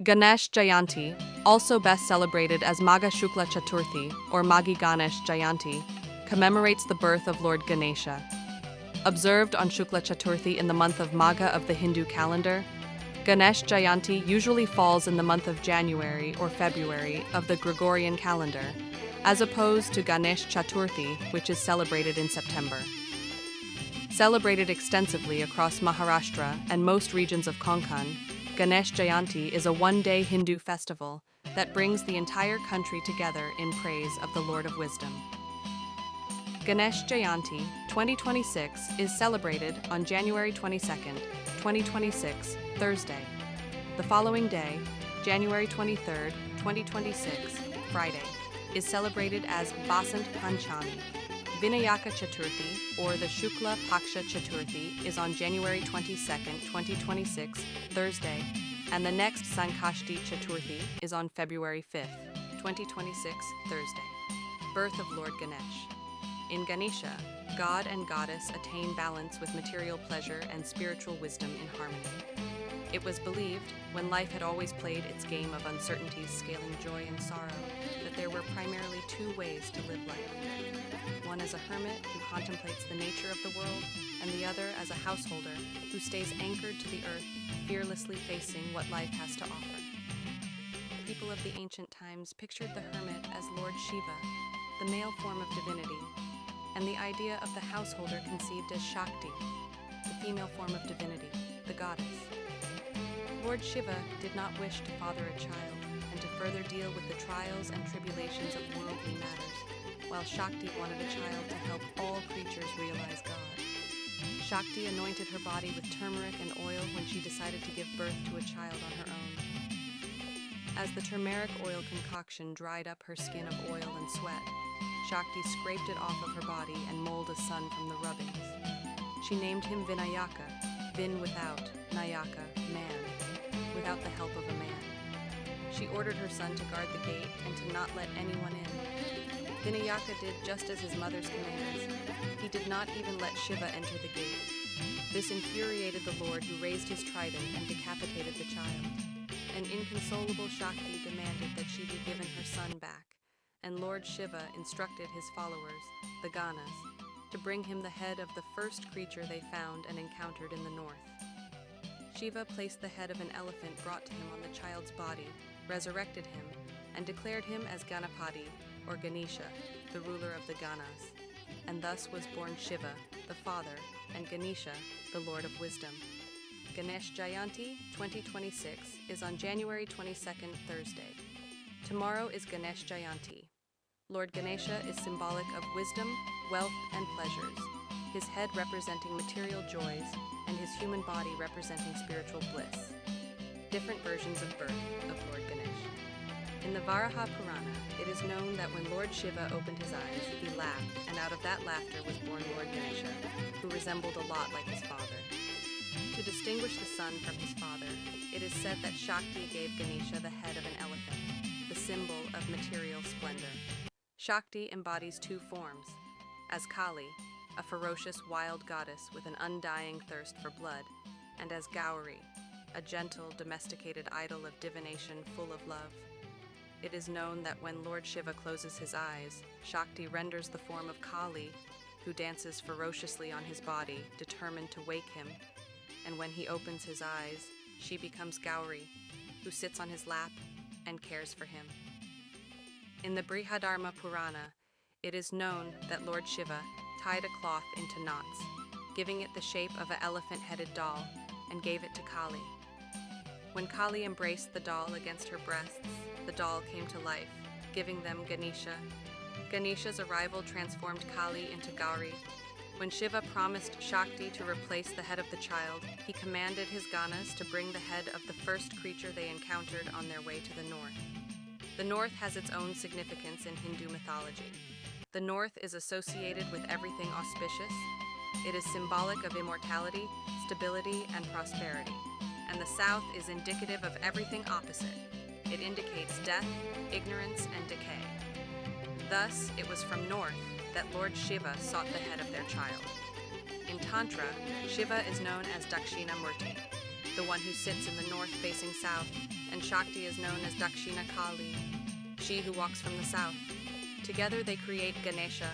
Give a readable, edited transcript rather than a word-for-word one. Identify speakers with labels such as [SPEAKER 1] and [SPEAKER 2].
[SPEAKER 1] Ganesh Jeyanthi, also best celebrated as Magha Shukla Chaturthi or Magi Ganesh Jeyanthi, commemorates the birth of Lord Ganesha. Observed on Shukla Chaturthi in the month of Magha of the Hindu calendar, Ganesh Jeyanthi usually falls in the month of January or February of the Gregorian calendar, as opposed to Ganesh Chaturthi, which is celebrated in September. Celebrated extensively across Maharashtra and most regions of Konkan, Ganesh Jeyanthi is a one-day Hindu festival that brings the entire country together in praise of the Lord of Wisdom. Ganesh Jeyanthi 2026 is celebrated on January 22nd, 2026, Thursday. The following day, January 23rd, 2026, Friday, is celebrated as Basant Panchami. Vinayaka Chaturthi, or the Shukla Paksha Chaturthi, is on January 22nd, 2026, Thursday, and the next Sankashti Chaturthi is on February 5th, 2026, Thursday. Birth of Lord Ganesh. In Ganesha, God and goddess attain balance with material pleasure and spiritual wisdom in harmony. It was believed, when life had always played its game of uncertainties scaling joy and sorrow, that there were primarily two ways to live life. One as a hermit who contemplates the nature of the world, and the other as a householder who stays anchored to the earth, fearlessly facing what life has to offer. People of the ancient times pictured the hermit as Lord Shiva, the male form of divinity, and the idea of the householder conceived as Shakti, the female form of divinity, the goddess. Lord Shiva did not wish to father a child and to further deal with the trials and tribulations of worldly matters, while Shakti wanted a child to help all creatures realize God. Shakti anointed her body with turmeric and oil when she decided to give birth to a child on her own. As the turmeric oil concoction dried up her skin of oil and sweat, Shakti scraped it off of her body and molded a son from the rubbings. She named him Vinayaka, Vin without, Nayaka, man, without the help of a man. She ordered her son to guard the gate and to not let anyone in. Vinayaka did just as his mother's commands. He did not even let Shiva enter the gate. This infuriated the Lord, who raised his trident and decapitated the child. An inconsolable Shakti demanded that she be given her son back, and Lord Shiva instructed his followers, the Ganas, to bring him the head of the first creature they found and encountered in the north. Shiva placed the head of an elephant brought to him on the child's body, resurrected him, and declared him as Ganapati, or Ganesha, the ruler of the Ganas, and thus was born Shiva, the father, and Ganesha, the lord of wisdom. Ganesh Jeyanthi 2026 is on January 22nd, Thursday. Tomorrow is Ganesh Jeyanthi. Lord Ganesha is symbolic of wisdom, wealth, and pleasures, his head representing material joys, and his human body representing spiritual bliss. Different versions of birth of Lord Ganesh. In the Varaha Purana, it is known that when Lord Shiva opened his eyes, he laughed, and out of that laughter was born Lord Ganesha, who resembled a lot like his father. To distinguish the son from his father, it is said that Shakti gave Ganesha the head of an elephant, the symbol of material splendor. Shakti embodies two forms, as Kali, a ferocious wild goddess with an undying thirst for blood, and as Gauri, a gentle, domesticated idol of divination full of love. It is known that when Lord Shiva closes his eyes, Shakti renders the form of Kali, who dances ferociously on his body, determined to wake him, and when he opens his eyes, she becomes Gauri, who sits on his lap and cares for him. In the Brihadarma Purana, it is known that Lord Shiva tied a cloth into knots, giving it the shape of an elephant-headed doll, and gave it to Kali. When Kali embraced the doll against her breasts, the doll came to life, giving them Ganesha. Ganesha's arrival transformed Kali into Gauri. When Shiva promised Shakti to replace the head of the child, he commanded his Ganas to bring the head of the first creature they encountered on their way to the north. The north has its own significance in Hindu mythology. The north is associated with everything auspicious. It is symbolic of immortality, stability, and prosperity. And the south is indicative of everything opposite. It indicates death, ignorance, and decay. Thus, it was from north that Lord Shiva sought the head of their child. In Tantra, Shiva is known as Dakshinamurti. the one who sits in the north facing south, and Shakti is known as Dakshina Kali, she who walks from the south. Together they create Ganesha,